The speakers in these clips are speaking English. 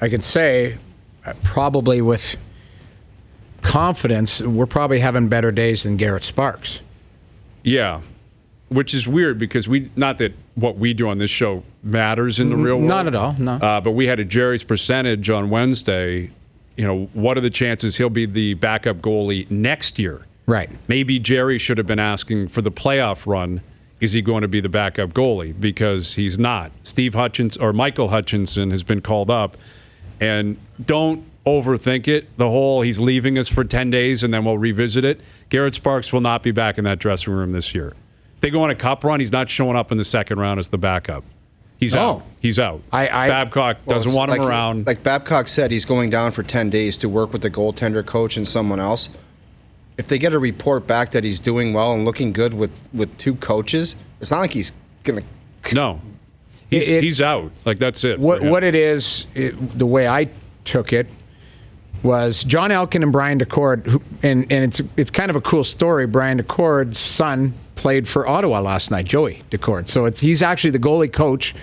I can say probably with confidence, we're probably having better days than Garret Sparks. Yeah, which is weird because not that what we do on this show matters in the real world. Not at all, no. But we had a Jerry's percentage on Wednesday. What are the chances he'll be the backup goalie next year? Right. Maybe Jerry should have been asking for the playoff run. Is he going to be the backup goalie? Because he's not. Steve Hutchinson or Michael Hutchinson has been called up. And don't overthink it. The whole he's leaving us for 10 days and then we'll revisit it. Garret Sparks will not be back in that dressing room this year. If they go on a cup run, he's not showing up in the second round as the backup. He's out. He's out. Babcock doesn't want him around. Like Babcock said, he's going down for 10 days to work with the goaltender coach and someone else. If they get a report back that he's doing well and looking good with two coaches, it's not like he's going to... No. He's out. Like, that's it. What it is, the way I took it, was John Elkin and Brian Decord, and it's kind of a cool story. Brian Decord's son played for Ottawa last night, Joey Decord. So he's actually the goalie coach,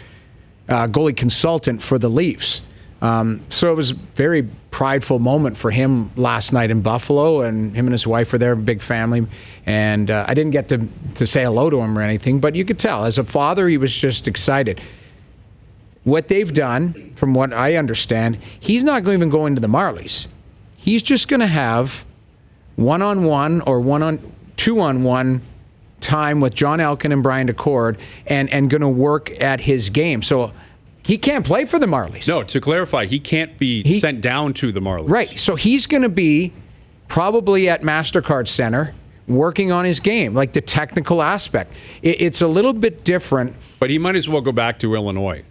goalie consultant for the Leafs. So it was a very prideful moment for him last night in Buffalo, and him and his wife were there, big family. And I didn't get to say hello to him or anything, but you could tell. As a father, he was just excited. What they've done, from what I understand, he's not going to even go into the Marlies. He's just going to have one-on-one or two-on-one time with John Elkin and Brian Decord and going to work at his game. So he can't play for the Marlies. No, to clarify, he can't be sent down to the Marlies. Right. So he's going to be probably at MasterCard Center working on his game, like the technical aspect. It's a little bit different. But he might as well go back to Illinois.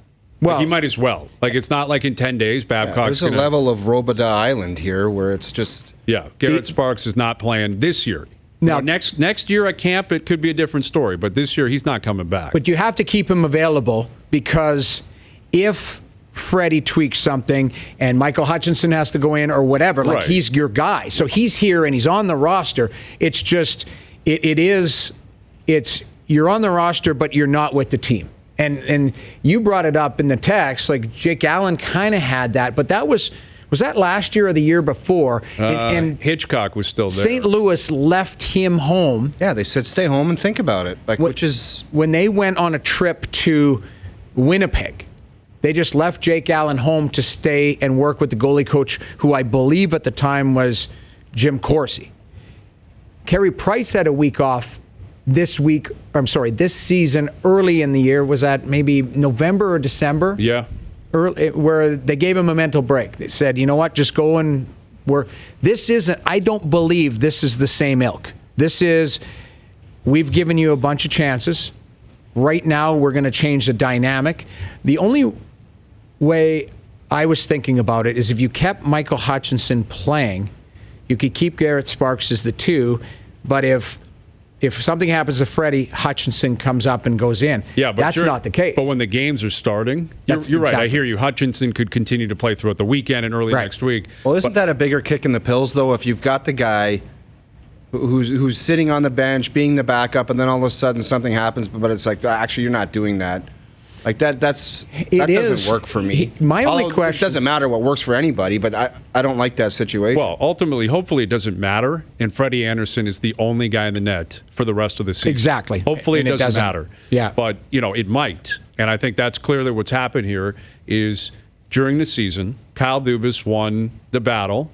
Well, he might as well. Like, it's not like in 10 days Babcock's there's a level of Robidas Island here where it's just... Yeah, Garret Sparks is not playing this year. Now, next year at camp, it could be a different story. But this year, he's not coming back. But you have to keep him available because if Freddie tweaks something and Michael Hutchinson has to go in or whatever, like he's your guy. So he's here and he's on the roster. It's just, you're on the roster, but you're not with the team. And you brought it up in the text, like Jake Allen kind of had that, but that was that last year or the year before? And Hitchcock was still there. St. Louis left him home. Yeah, they said stay home and think about it. Which is when they went on a trip to Winnipeg. They just left Jake Allen home to stay and work with the goalie coach, who I believe at the time was Jim Corsi. Carey Price had a week off this season, early in the year. Was that maybe November or December? Yeah. Early, where they gave him a mental break. They said, you know what, just go and work. I don't believe this is the same ilk. We've given you a bunch of chances. Right now, we're going to change the dynamic. The only way I was thinking about it is if you kept Michael Hutchinson playing, you could keep Garret Sparks as the 2, but if something happens to Freddie, Hutchinson comes up and goes in. Yeah, but that's not the case. But when the games are starting, you're right. Exactly. I hear you. Hutchinson could continue to play throughout the weekend and early next week. Well, isn't that a bigger kick in the pills, though, if you've got the guy who's sitting on the bench, being the backup, and then all of a sudden something happens, but it's like, actually, you're not doing that. Like that doesn't work for me. My only question... It doesn't matter what works for anybody, but I don't like that situation. Well, ultimately, hopefully it doesn't matter, and Freddie Anderson is the only guy in the net for the rest of the season. Exactly. Hopefully it doesn't matter. Yeah. But, it might. And I think that's clearly what's happened here is during the season, Kyle Dubas won the battle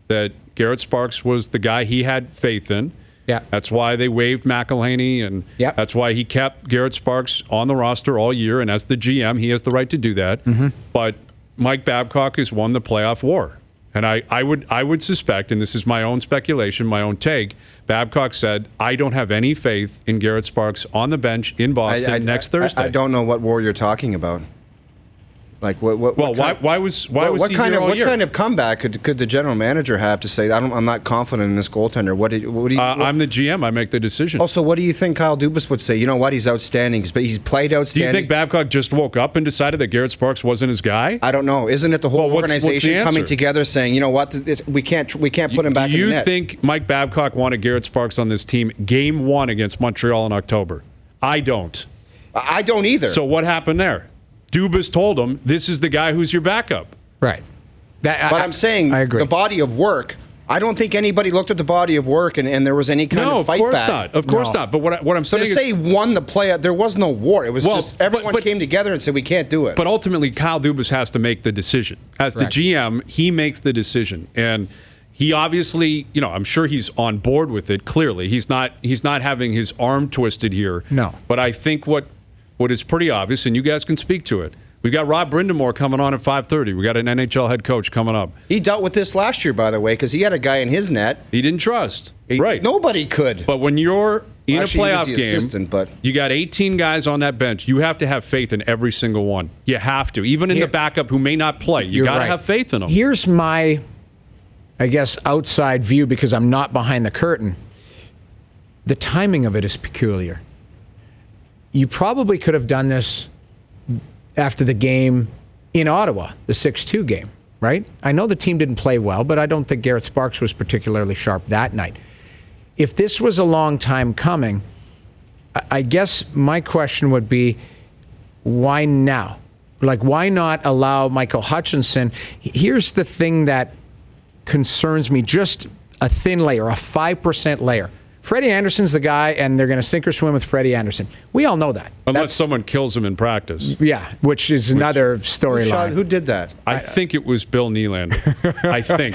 that Garret Sparks was the guy he had faith in. Yeah. That's why they waived McElhaney, and that's why he kept Garret Sparks on the roster all year. And as the GM, he has the right to do that. Mm-hmm. But Mike Babcock has won the playoff war. And I would suspect, and this is my own speculation, my own take, Babcock said, I don't have any faith in Garret Sparks on the bench in Boston next Thursday. I don't know what war you're talking about. Like what kind of comeback could the general manager have to say I'm not confident in this goaltender? What do you? I'm the GM. I make the decision. Also, what do you think Kyle Dubas would say? You know what? He's outstanding. He's played outstanding. Do you think Babcock just woke up and decided that Garret Sparks wasn't his guy? I don't know. Isn't it the whole organization coming together saying, you know what? We can't put him back in the net? Do you think Mike Babcock wanted Garret Sparks on this team Game 1 against Montreal in October? I don't. I don't either. So what happened there? Dubas told him, this is the guy who's your backup. Right. But I'm saying I agree. the body of work. I don't think anybody looked at the body of work and there was any kind of fight back. Not. Of course not. But what I'm So saying to say he won the play, there was no war. It was just everyone but came together and said we can't do it. But ultimately, Kyle Dubas has to make the decision. As Correct. the GM, he makes the decision, and he obviously, I'm sure he's on board with it. Clearly, he's not having his arm twisted here. No. But I think what is pretty obvious, and you guys can speak to it. We got Rob Brindamore coming on at 5:30. We got an NHL head coach coming up. He dealt with this last year, by the way, because he had a guy in his net. He didn't trust. Right. Nobody could. But when you're in Actually, a he was playoff the game, assistant, but you got 18 guys on that bench. You have to have faith in every single one. You have to. Even in the backup who may not play. You got to have faith in them. Here's my, I guess, outside view, because I'm not behind the curtain. The timing of it is peculiar. You probably could have done this after the game in Ottawa, the 6-2 game, right? I know the team didn't play well, but I don't think Garret Sparks was particularly sharp that night. If this was a long time coming, I guess my question would be, why now? Like, why not allow Michael Hutchinson? Here's the thing that concerns me, just a thin layer, a 5% layer. Freddie Anderson's the guy, and they're going to sink or swim with Freddie Anderson. We all know that. Unless someone kills him in practice. Yeah, which is another storyline. Who did that? I think it was Bill Nylander. I think.